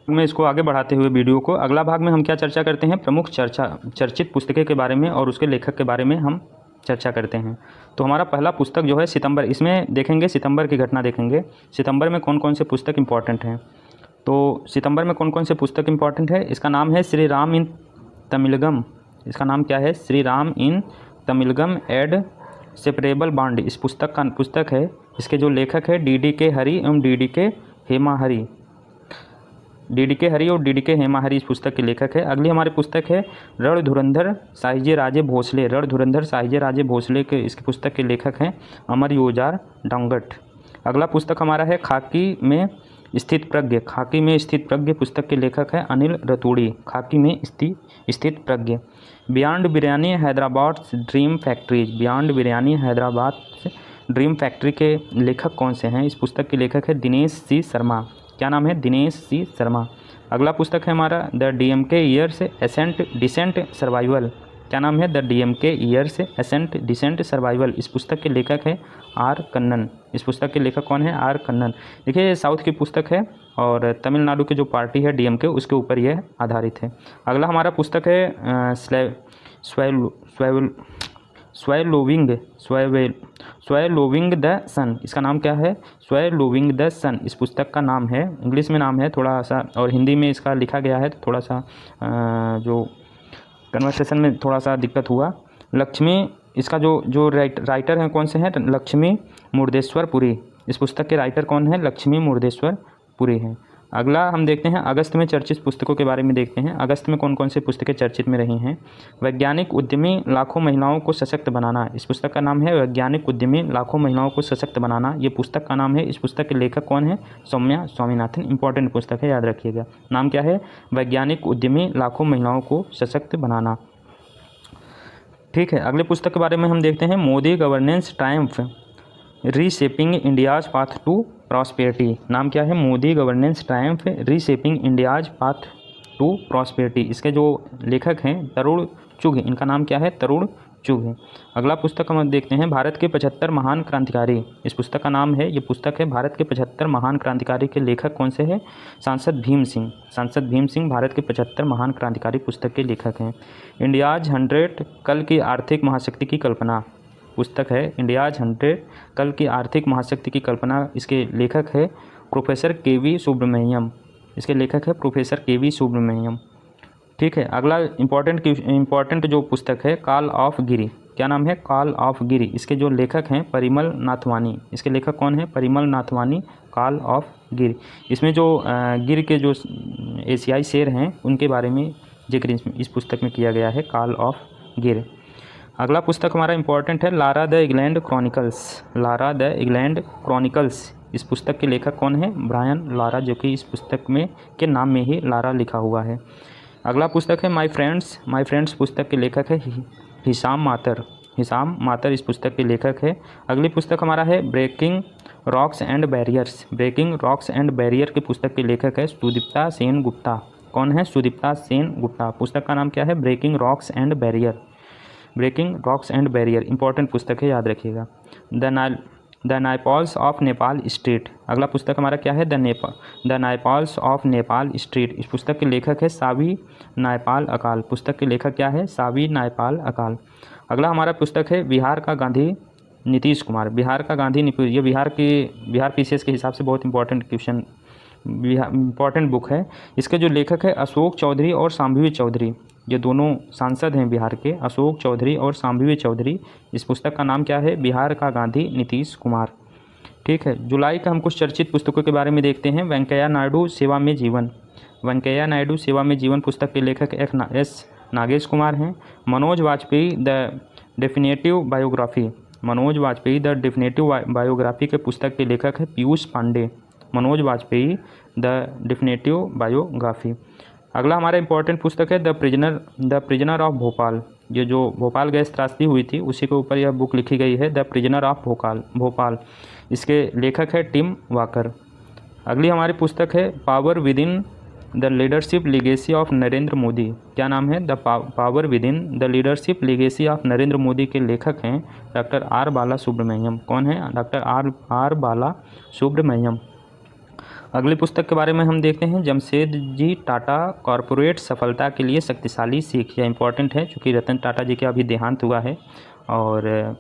मैं इसको आगे बढ़ाते हुए वीडियो को अगला भाग में हम क्या चर्चा करते हैं? प्रमुख चर्चित पुस्तकें के बारे में और उसके लेखक के बारे में हम चर्चा करते हैं। तो हमारा पहला पुस्तक जो है सितंबर, इसमें देखेंगे सितंबर की घटना देखेंगे, सितंबर में कौन कौन से पुस्तक इंपॉर्टेंट हैं। तो सितंबर में कौन कौन से पुस्तक इंपॉर्टेंट है? इसका नाम है श्री राम इन तमिलगम। इसका नाम क्या है? श्री राम इन तमिलगम एड सेपरेबल बॉन्ड। इस पुस्तक है। इसके जो लेखक है DDK हरि एवं DDK हेमाहरि, DDK हरि और DDK हेमाहरि इस पुस्तक के लेखक है। अगली हमारी पुस्तक है रणधुरंधर साहिजे राजे भोसले। रणधुरंधर साहिजे राजे भोसले के इसकी पुस्तक के लेखक हैं अमर योजार डांगट। अगला पुस्तक हमारा है खाकी में स्थित प्रज्ञ। खाकी में स्थित प्रज्ञ पुस्तक के लेखक है अनिल रतूड़ी। खाकी में स्थित प्रज्ञ। Beyond biryani Hyderabad dream factories. Beyond biryani Hyderabad dream factory के लेखक कौन से हैं? इस पुस्तक के लेखक है दिनेश C शर्मा। क्या नाम है? दिनेश C शर्मा। अगला पुस्तक है हमारा the DMK years ascent descent survival. क्या नाम है? The DMK years ascent descent survival. इस पुस्तक के लेखक है R कन्नन। इस पुस्तक के लेखक कौन है? R कन्नन। देखिए ये साउथ की पुस्तक है और तमिलनाडु की जो पार्टी है DMK उसके ऊपर यह आधारित है। अगला हमारा पुस्तक है स्वैलोविंग द सन। इसका नाम क्या है? स्वैलोविंग द सन इस पुस्तक का नाम है। इंग्लिश में नाम है थोड़ा सा और हिंदी में इसका लिखा गया है तो थोड़ा सा जो कन्वर्सेशन में थोड़ा सा दिक्कत हुआ। लक्ष्मी, इसका जो राइटर हैं कौन से हैं? लक्ष्मी मुर्देश्वर पुरी। इस पुस्तक के राइटर कौन है? लक्ष्मी मुर्देश्वर पुरी हैं। अगला हम देखते हैं अगस्त में चर्चित पुस्तकों के बारे में देखते हैं। अगस्त में कौन कौन सी पुस्तकें चर्चित में रही हैं? वैज्ञानिक उद्यमी लाखों महिलाओं को सशक्त बनाना। इस पुस्तक का नाम है वैज्ञानिक उद्यमी लाखों महिलाओं को सशक्त बनाना। ये पुस्तक का नाम है। इस पुस्तक के लेखक कौन है? सौम्या स्वामीनाथन। इंपॉर्टेंट पुस्तक है, याद रखिएगा। नाम क्या है? वैज्ञानिक उद्यमी लाखों महिलाओं को सशक्त बनाना। ठीक है, अगले पुस्तक के बारे में हम देखते हैं Modi governance triumph reshaping India's path to prosperity. नाम क्या है? Modi governance triumph reshaping India's path to prosperity. इसके जो लेखक हैं तरुण चुघ। इनका नाम क्या है? तरुण चुघ। अगला पुस्तक हम देखते हैं भारत के 75 महान क्रांतिकारी। इस पुस्तक का नाम है, ये पुस्तक है भारत के 75 महान क्रांतिकारी के लेखक कौन से हैं? सांसद भीम सिंह। सांसद भीम सिंह भारत के 75 महान क्रांतिकारी पुस्तक के लेखक हैं। इंडियाज 100 कल की आर्थिक महाशक्ति की कल्पना पुस्तक है। इंडियाज 100 कल की आर्थिक महाशक्ति की कल्पना। इसके लेखक है प्रोफेसर KV सुब्रमण्यम। इसके लेखक है प्रोफेसर KV सुब्रमण्यम। ठीक है, अगला इम्पॉर्टेंट जो पुस्तक है काल ऑफ गिरी। क्या नाम है? काल ऑफ गिरी। इसके जो लेखक हैं परिमल नाथवानी। इसके लेखक कौन है? परिमल नाथवानी। काल ऑफ गिर। इसमें जो गिर के जो एशियाई शेर हैं उनके बारे में जिक्र इस पुस्तक में किया गया है, काल ऑफ गिर। अगला पुस्तक हमारा इंपॉर्टेंट है Lara the England chronicles. Lara the England chronicles. इस पुस्तक के लेखक कौन है? ब्रायन लारा, जो कि इस पुस्तक में के नाम में ही लारा लिखा हुआ है। अगला पुस्तक है माय फ्रेंड्स पुस्तक के लेखक है हिसाम मातर। हिसाम मातर इस पुस्तक के लेखक है। अगली पुस्तक हमारा है breaking rocks and barriers. Breaking rocks and barrier की पुस्तक के लेखक है सुदीप्ता सेन गुप्ता। कौन है? सुदीप्ता सेन गुप्ता। पुस्तक का नाम क्या है? Breaking rocks and barrier. Breaking rocks and barrier important पुस्तक है, याद रखिएगा। The Naipauls of Nepal street. अगला पुस्तक हमारा क्या है? The Naipauls of Nepal street. इस पुस्तक के लेखक है सावी नायपाल अकाल। पुस्तक के लेखक क्या है? सावी नायपाल अकाल। अगला हमारा पुस्तक है बिहार का गांधी नीतीश कुमार। बिहार का गांधी ये बिहार पीसीएस के हिसाब से बहुत इंपॉर्टेंट क्वेश्चन, इम्पॉर्टेंट बुक है। इसके जो लेखक है अशोक चौधरी और शांभवी चौधरी, ये दोनों सांसद हैं बिहार के, अशोक चौधरी और शांभवी चौधरी। इस पुस्तक का नाम क्या है? बिहार का गांधी नीतीश कुमार। ठीक है, जुलाई का हम कुछ चर्चित पुस्तकों के बारे में देखते हैं। वेंकैया नायडू सेवा में जीवन। वेंकैया नायडू सेवा में जीवन पुस्तक के लेखक एस नागेश कुमार हैं। Manoj Vajpayee the definitive biography. Manoj Vajpayee the definitive biography के पुस्तक के लेखक है Piyush Pandey. Manoj Vajpayee the definitive biography. अगला हमारा इंपॉर्टेंट पुस्तक है द प्रिजनर ऑफ भोपाल। ये जो भोपाल गैस त्रासदी हुई थी उसी के ऊपर यह बुक लिखी गई है, द प्रिजनर ऑफ भोपाल। इसके लेखक है टिम वाकर। अगली हमारी पुस्तक है power with in the leadership legacy of Narendra Modi. क्या नाम है? The power with in the leadership legacy of Narendra Modi के लेखक हैं डॉक्टर आर बाला सुब्रमण्यम। कौन है? डॉक्टर आर बाला सुब्रमण्यम। अगली पुस्तक के बारे में हम देखते हैं जमशेदजी टाटा कॉरपोरेट सफलता के लिए शक्तिशाली सीख। यह इंपॉर्टेंट है क्योंकि रतन टाटा जी का अभी देहांत हुआ है। और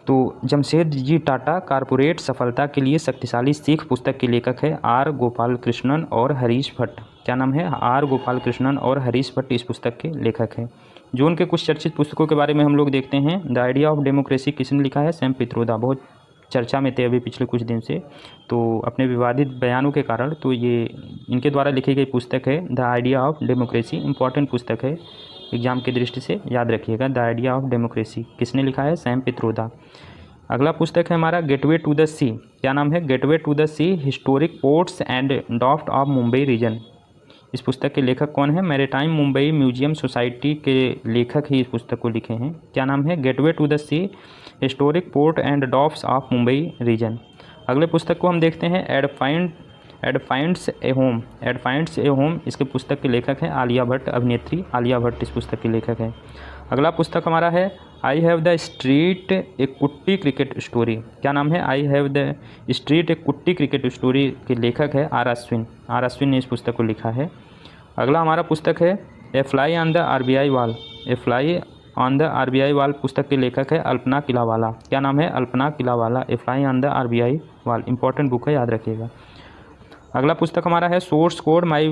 तो जमशेदजी टाटा कॉरपोरेट सफलता के लिए शक्तिशाली सीख पुस्तक के लेखक है आर गोपालकृष्णन और हरीश भट्ट। क्या नाम है? आर गोपालकृष्णन और हरीश भट्ट इस पुस्तक के लेखक हैं। जून के कुछ चर्चित पुस्तकों के बारे में हम लोग देखते हैं। द आइडिया ऑफ डेमोक्रेसी किसने लिखा है? सैम पित्रोदा। बहुत चर्चा में थे अभी पिछले कुछ दिन से, तो अपने विवादित बयानों के कारण तो ये इनके द्वारा लिखी गई पुस्तक है the idea of democracy. Important पुस्तक है, एग्जाम की दृष्टि से याद रखिएगा। द आइडिया ऑफ डेमोक्रेसी किसने लिखा है? सैम पित्रोदा। अगला पुस्तक है हमारा गेटवे टू द सी। क्या नाम है? Gateway to the sea historic ports and डॉफ्ट ऑफ मुंबई रीजन। इस पुस्तक के लेखक कौन है? मैरीटाइम मुंबई म्यूजियम सोसाइटी के लेखक ही इस पुस्तक को लिखे हैं। क्या नाम है? Gateway to the sea historic port and docks of Mumbai region. अगले पुस्तक को हम देखते हैं Ed finds a home. Ed finds a home इसके पुस्तक के लेखक हैं आलिया भट्ट। अभिनेत्री आलिया भट्ट इस पुस्तक के लेखक हैं। अगला पुस्तक हमारा है आई हैव द स्ट्रीट ए कुट्टी क्रिकेट स्टोरी। क्या नाम है? आई हैव द स्ट्रीट ए कुट्टी क्रिकेट स्टोरी के लेखक है आर अश्विन। आर अश्विन ने इस पुस्तक को लिखा है। अगला हमारा पुस्तक है a fly on the RBI wall. A fly on the RBI wall पुस्तक के लेखक है अल्पना किलावाला। क्या नाम है? Alpana Killawala. A fly on the RBI wall important book है, याद रखिएगा। अगला पुस्तक हमारा है source code my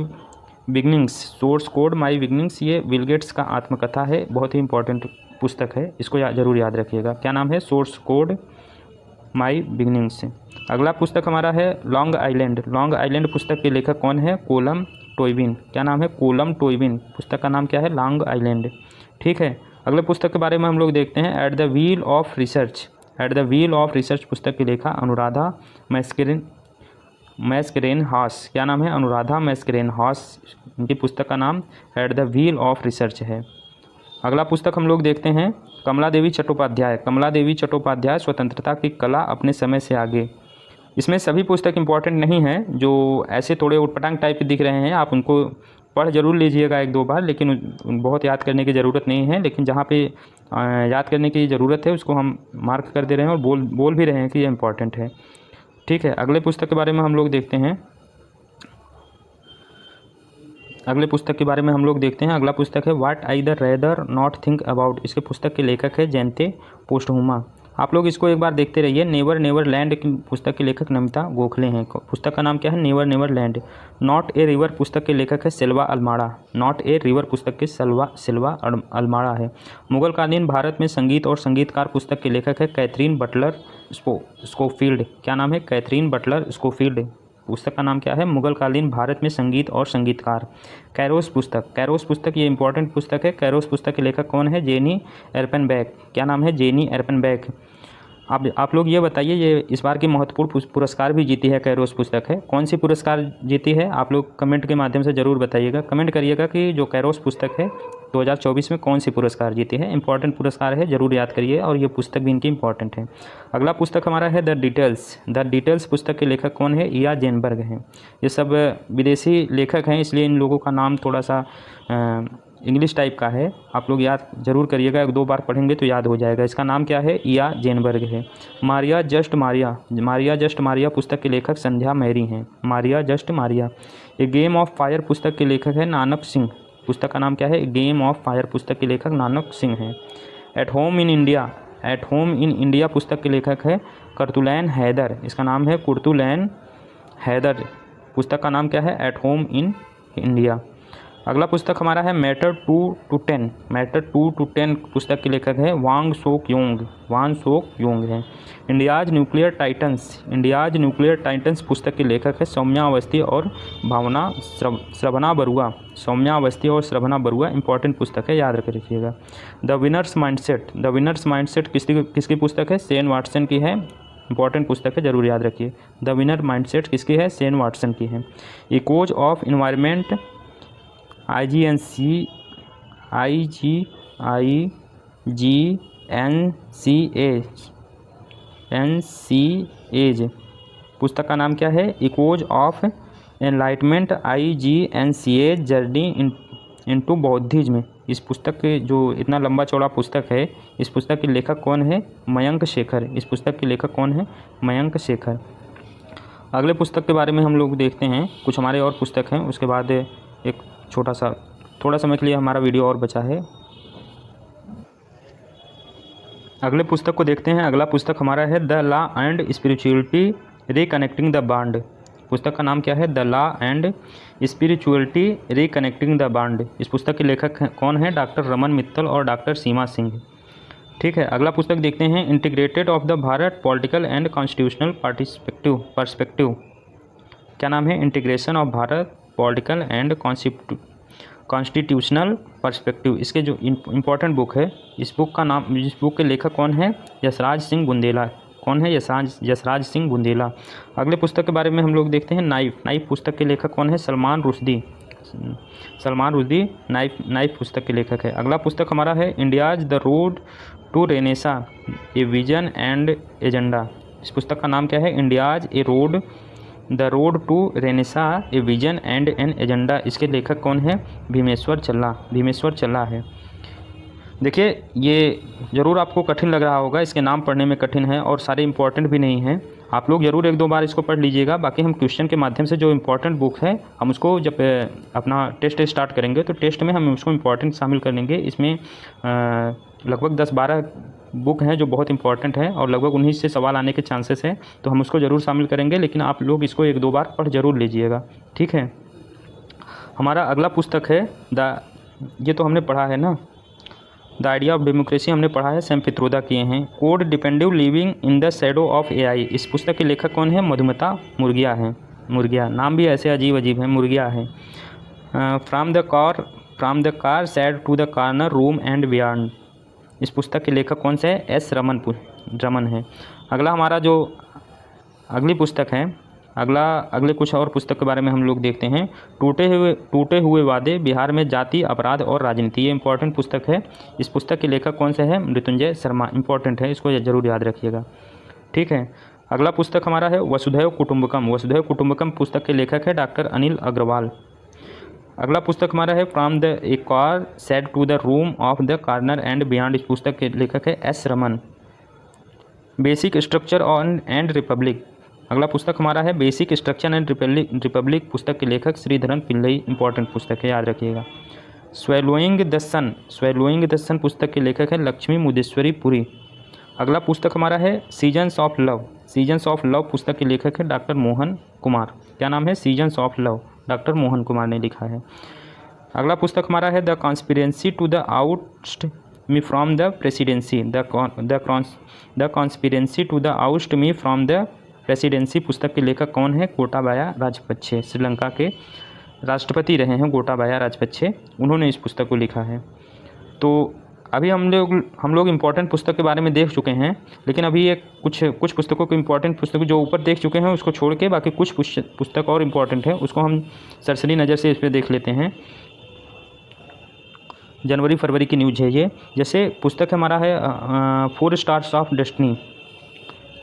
beginnings. Source code my beginnings ये बिल गेट्स का आत्मकथा है, बहुत ही इंपॉर्टेंट पुस्तक है, इसको जरूर याद रखिएगा। क्या नाम है? Source code my beginnings. अगला पुस्तक हमारा है लॉन्ग आइलैंड। लॉन्ग आइलैंड पुस्तक के लेखक कौन है? कोलम टोइबिन। क्या नाम है? कोलम टोइबिन। पुस्तक का नाम क्या है? Long island. ठीक है, अगले पुस्तक के बारे में हम लोग देखते हैं at the wheel of research. At the wheel of research पुस्तक की लेखा अनुराधा मैस्करेन हॉस। क्या नाम है? अनुराधा मैस्करेन हॉस। इनकी पुस्तक का नाम at the wheel of research है। अगला पुस्तक हम लोग देखते हैं कमला देवी चट्टोपाध्याय। कमला देवी चट्टोपाध्याय स्वतंत्रता की कला अपने समय से आगे। इसमें सभी पुस्तक इंपॉर्टेंट नहीं हैं, जो ऐसे थोड़े उटपटांग टाइप के दिख रहे हैं आप उनको पढ़ जरूर लीजिएगा एक दो बार, लेकिन बहुत याद करने की ज़रूरत नहीं है। लेकिन जहाँ पे याद करने की ज़रूरत है उसको हम मार्क कर दे रहे हैं और बोल भी रहे हैं कि ये इंपॉर्टेंट है। ठीक है, अगले पुस्तक के बारे में हम लोग देखते हैं। अगले पुस्तक के बारे में हम लोग देखते हैं। अगला पुस्तक है what I the rather not think about. इसके पुस्तक के लेखक है जयंते पोस्टहुमा। आप लोग इसको एक बार देखते रहिए। नेवर नेवर लैंड की पुस्तक के लेखक नमिता गोखले हैं। पुस्तक का नाम क्या है? Never never land. Not a river पुस्तक के लेखक है सिल्वा अल्माड़ा। नॉट ए रिवर पुस्तक के सिल्वा अल्माड़ा है। मुगलकालीन भारत में संगीत और संगीतकार पुस्तक के लेखक है कैथरीन बटलर स्कोफील्ड। क्या नाम है? Katherine Butler Scofield. पुस्तक का नाम क्या है? मुगलकालीन भारत में संगीत और संगीतकार। कैरोस पुस्तक। कैरोस पुस्तक ये इंपॉर्टेंट पुस्तक है। कैरोस पुस्तक के लेखक कौन है? जेनी एर्पेनबैक। क्या नाम है? जेनी एर्पेनबैक। आप लोग ये बताइए, ये इस बार की महत्वपूर्ण पुरस्कार भी जीती है कैरोस पुस्तक है। कौन सी पुरस्कार जीती है? आप लोग कमेंट के माध्यम से ज़रूर बताइएगा। कमेंट करिएगा कि जो कैरोस पुस्तक है 2024 में कौन सी पुरस्कार जीती है। इंपॉर्टेंट पुरस्कार है, ज़रूर याद करिए, और ये पुस्तक भी इनकी इंपॉर्टेंट है। अगला पुस्तक हमारा है द डिटेल्स। द डिटेल्स पुस्तक के लेखक कौन है? इया जेनबर्ग हैं। ये सब विदेशी लेखक हैं, इसलिए इन लोगों का नाम थोड़ा सा इंग्लिश टाइप का है। आप लोग याद जरूर करिएगा, एक दो बार पढ़ेंगे तो याद हो जाएगा। इसका नाम क्या है? इया जेनबर्ग है। मारिया जस्ट मारिया पुस्तक के लेखक संध्या मैरी हैं। Maria just Maria. A game of fire पुस्तक के लेखक है नानक सिंह। पुस्तक का नाम क्या है? गेम ऑफ फायर पुस्तक के लेखक नानक सिंह हैं। At home in India. At home in India पुस्तक के लेखक है कुर्तुलैन हैदर। इसका नाम है कुर्तुलैन हैदर। पुस्तक का नाम क्या है? At home in India. अगला पुस्तक हमारा है मैटर 2 to 10। मैटर 2 to 10 पुस्तक के लेखक है वांग सोक योंग। वांग सोक योंग है। इंडियाज न्यूक्लियर टाइटन्स पुस्तक के लेखक है सौम्या अवस्थी और भावना श्रभना बरुआ। सौम्या अवस्थी और श्रभना बरुआ इंपॉर्टेंट पुस्तक है, याद रख रखिएगा। द विनर्स माइंडसेट किसकी पुस्तक है? शेन वाटसन की है। इंपॉर्टेंट पुस्तक है, जरूर याद रखिए। द विनर माइंडसेट किसकी है? शेन वाटसन की है। इकोज ऑफ इन्वायरमेंट IGNCAGE पुस्तक का नाम क्या है? Echoes of enlightenment IGNCAGE journey into बौद्धिज्म। इस पुस्तक के जो इतना लंबा चौड़ा पुस्तक है, इस पुस्तक के लेखक कौन है? मयंक शेखर। इस पुस्तक के लेखक कौन है? मयंक शेखर। अगले पुस्तक के बारे में हम लोग देखते हैं, कुछ हमारे और पुस्तक हैं, उसके बाद एक थोड़ा समय के लिए हमारा वीडियो और बचा है। अगले पुस्तक को देखते हैं। अगला पुस्तक हमारा है the law and spirituality reconnecting the bond. पुस्तक का नाम क्या है? The law and spirituality reconnecting the bond. इस पुस्तक के लेखक कौन है? डॉक्टर रमन मित्तल और डॉक्टर सीमा सिंह। ठीक है, अगला पुस्तक देखते हैं integrated of the Bharat political and constitutional perspective. क्या नाम है? Integration of Bharat political and constitutional perspective. इसके जो इम्पोर्टेंट बुक है, इस बुक के लेखक कौन है? यशराज सिंह बुंदेला। कौन है? यशराज सिंह बुंदेला। अगले पुस्तक के बारे में हम लोग देखते हैं नाइफ पुस्तक के लेखक कौन है? सलमान रुश्दी। नाइफ पुस्तक के लेखक है। अगला पुस्तक हमारा है India's the road to renaissance a vision and agenda. इस पुस्तक का नाम क्या है? India's the road to renaissance a vision and an agenda. इसके लेखक कौन है? भीमेश्वर चल्ला है। देखिए, ये ज़रूर आपको कठिन लग रहा होगा, इसके नाम पढ़ने में कठिन है और सारे इंपॉर्टेंट भी नहीं हैं। आप लोग ज़रूर 1-2 बार इसको पढ़ लीजिएगा। बाकी हम क्वेश्चन के माध्यम से जो इम्पोर्टेंट बुक है, हम उसको जब अपना टेस्ट स्टार्ट करेंगे तो टेस्ट में हम उसको इम्पोर्टेंट शामिल कर लेंगे। इसमें लगभग 10-12 बुक हैं जो बहुत इंपॉर्टेंट है और लगभग 19 से सवाल आने के चांसेस हैं, तो हम उसको ज़रूर शामिल करेंगे। लेकिन आप लोग इसको 1-2 बार पढ़ ज़रूर लीजिएगा, ठीक है। हमारा अगला पुस्तक है ये तो हमने पढ़ा है ना, द आइडिया ऑफ डेमोक्रेसी हमने पढ़ा है, सैम पित्रोदा किए हैं। Code dependent living in the shadow of AI। इस पुस्तक के लेखक कौन है? मधुमिता मुर्गिया। नाम भी ऐसे अजीब है, मुर्गिया है। From the car shed to the corner room and beyond. इस पुस्तक के लेखक कौन से है? S रमन है। अगला हमारा जो अगली पुस्तक है, अगले कुछ और पुस्तक के बारे में हम लोग देखते हैं। टूटे हुए वादे, बिहार में जाति, अपराध और राजनीति। ये इंपॉर्टेंट पुस्तक है। इस पुस्तक के लेखक कौन से है? मृत्युंजय शर्मा। इंपॉर्टेंट है, इसको ज़रूर याद रखिएगा, ठीक है। अगला पुस्तक हमारा है वसुधैव कुटुंबकम पुस्तक के लेखक है डॉक्टर अनिल अग्रवाल। अगला पुस्तक हमारा है from the A car shed to the room of the corner and beyond. इस पुस्तक के लेखक है S Raman. Basic structure and republic. अगला पुस्तक हमारा है बेसिक स्ट्रक्चर एंड रिपब्लिक पुस्तक के लेखक श्रीधरन पिल्लई। इंपॉर्टेंट पुस्तक है, याद रखिएगा। स्वैलोइंग द सन पुस्तक के लेखक है लक्ष्मी मुदेश्वरी पुरी। अगला पुस्तक हमारा है सीजन्स ऑफ लव पुस्तक के लेखक है डॉक्टर मोहन कुमार। क्या नाम है? Seasons of love, doctor Mohan Kumar ने लिखा है। अगला पुस्तक हमारा है the conspiracy to the oust me from the presidency. The conspiracy to the oust me from the presidency पुस्तक के लेखक कौन है? गोटाबाया राजपक्षे। श्रीलंका के राष्ट्रपति रहे हैं गोटाबाया राजपक्षे, उन्होंने इस पुस्तक को लिखा है। तो अभी हम लोग इम्पॉर्टेंट पुस्तक के बारे में देख चुके हैं, लेकिन अभी ये कुछ पुस्तकों को इम्पॉर्टेंट पुस्तक जो ऊपर देख चुके हैं उसको छोड़ के बाकी कुछ पुस्तक और इम्पॉर्टेंट है, उसको हम सरसरी नज़र से इस पर देख लेते हैं। जनवरी-फरवरी की न्यूज़ है ये। जैसे पुस्तक हमारा है 4 स्टार्स ऑफ डेस्टिनी।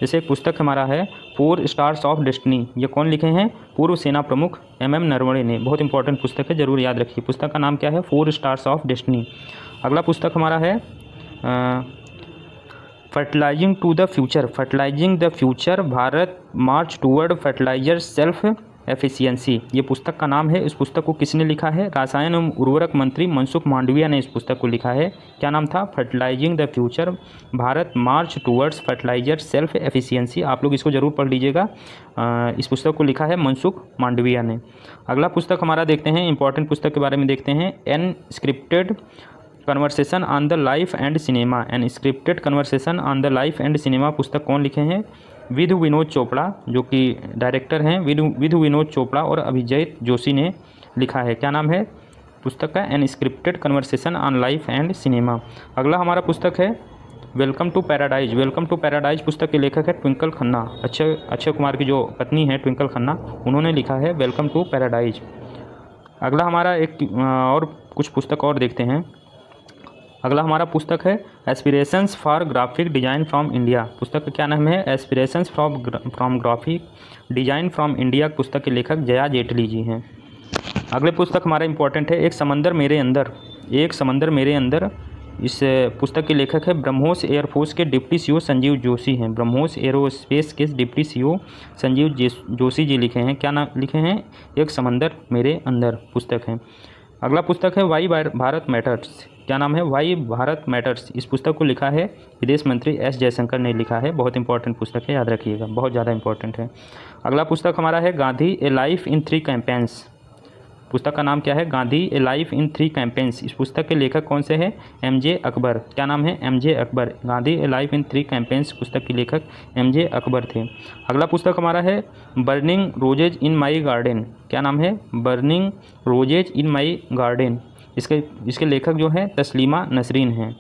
जैसे पुस्तक हमारा है 4 स्टार्स ऑफ डेस्टिनी, ये कौन लिखे हैं? पूर्व सेना प्रमुख MM नरवणे ने। बहुत इंपॉर्टेंट पुस्तक है, जरूर याद रखिए। पुस्तक का नाम क्या है? 4 स्टार्स ऑफ डेस्टिनी। अगला पुस्तक हमारा है fertilising the future Bharat march toward fertiliser self efficiency, ये पुस्तक का नाम है। इस पुस्तक को किसने लिखा है? रसायन एवं उर्वरक मंत्री मनसुख मांडविया ने इस पुस्तक को लिखा है। क्या नाम था? Fertilising the future, Bharat march towards fertiliser self efficiency. आप लोग इसको जरूर पढ़ लीजिएगा। इस पुस्तक को लिखा है मनसुख मांडविया ने। अगला पुस्तक हमारा देखते हैं, इंपॉर्टेंट पुस्तक के बारे में देखते हैं। Unscripted conversation on the life and cinema. Unscripted conversation on the life and cinema पुस्तक कौन लिखे हैं? विधु विनोद चोपड़ा, जो कि डायरेक्टर हैं विधु विनोद चोपड़ा और अभिजीत जोशी ने लिखा है। क्या नाम है पुस्तक का? Unscripted conversation on life and cinema. अगला हमारा पुस्तक है welcome to paradise. Welcome to paradise पुस्तक के लेखक है ट्विंकल खन्ना। अक्षय कुमार की जो पत्नी है ट्विंकल खन्ना, उन्होंने लिखा है वेलकम टू पैराडाइज। अगला हमारा एक और कुछ पुस्तक और देखते हैं। अगला हमारा पुस्तक है aspirations for graphic design from India. पुस्तक का क्या नाम है? Aspirations from graphic design from India. पुस्तक के लेखक जया जेटली जी हैं। अगले पुस्तक हमारा इंपॉर्टेंट है एक समंदर मेरे अंदर। एक समंदर मेरे अंदर, इस पुस्तक के लेखक है ब्रह्मोस एयरफोर्स के डिप्टी सीईओ संजीव जोशी हैं। ब्रह्मोस एरोस्पेस के डिप्टी सीईओ संजीव जोशी जी लिखे हैं। क्या नाम लिखे हैं? एक समंदर मेरे अंदर पुस्तक है। अगला पुस्तक है वाई भारत मैटर्स। क्या नाम है? Why Bharat matters. इस पुस्तक को लिखा है विदेश मंत्री एस जयशंकर ने लिखा है। बहुत इंपॉर्टेंट पुस्तक है, याद रखिएगा, बहुत ज़्यादा इंपॉर्टेंट है। अगला पुस्तक हमारा है गांधी ए लाइफ इन 3 कैंपेन्स। पुस्तक का नाम क्या है? गांधी ए लाइफ इन 3 कैंपेन्स। इस पुस्तक के लेखक कौन से हैं? एमजे अकबर। क्या नाम है? MJ Akbar. Gandhi A life in 3 campaigns पुस्तक के लेखक एमजे अकबर थे। अगला पुस्तक हमारा है बर्निंग रोजेज इन माई गार्डन। क्या नाम है? बर्निंग रोजेज इन माई गार्डन। इसके लेखक जो हैं तस्लीमा नसरीन हैं।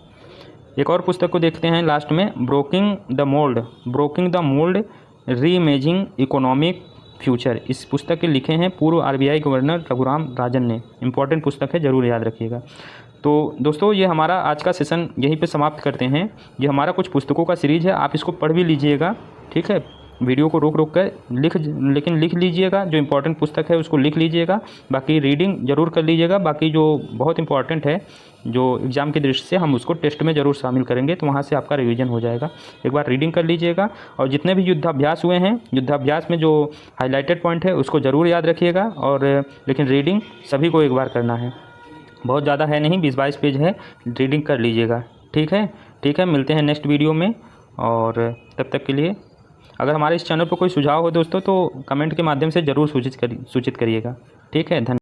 एक और पुस्तक को देखते हैं लास्ट में, breaking the mould reimagining economic future. इस पुस्तक के लिखे हैं पूर्व आरबीआई गवर्नर रघुराम राजन ने। इंपॉर्टेंट पुस्तक है, ज़रूर याद रखिएगा। तो दोस्तों ये हमारा आज का सेशन यहीं पे समाप्त करते हैं। ये हमारा कुछ पुस्तकों का सीरीज़ है, आप इसको पढ़ भी लीजिएगा, ठीक है। वीडियो को रोक कर लिख लीजिएगा। जो इंपॉर्टेंट पुस्तक है उसको लिख लीजिएगा, बाकी रीडिंग ज़रूर कर लीजिएगा। बाकी जो बहुत इंपॉर्टेंट है, जो एग्ज़ाम की दृष्टि से हम उसको टेस्ट में ज़रूर शामिल करेंगे, तो वहाँ से आपका रिवीजन हो जाएगा। एक बार रीडिंग कर लीजिएगा और जितने भी युद्धाभ्यास हुए हैं, युद्धाभ्यास में जो हाईलाइटेड पॉइंट है उसको ज़रूर याद रखिएगा। और लेकिन रीडिंग सभी को एक बार करना है, बहुत ज़्यादा है नहीं, 20-22 पेज है, रीडिंग कर लीजिएगा। ठीक है, मिलते हैं नेक्स्ट वीडियो में। और तब तक के लिए अगर हमारे इस चैनल पर कोई सुझाव हो दोस्तों, तो कमेंट के माध्यम से ज़रूर सूचित करिएगा। ठीक है, धन्यवाद।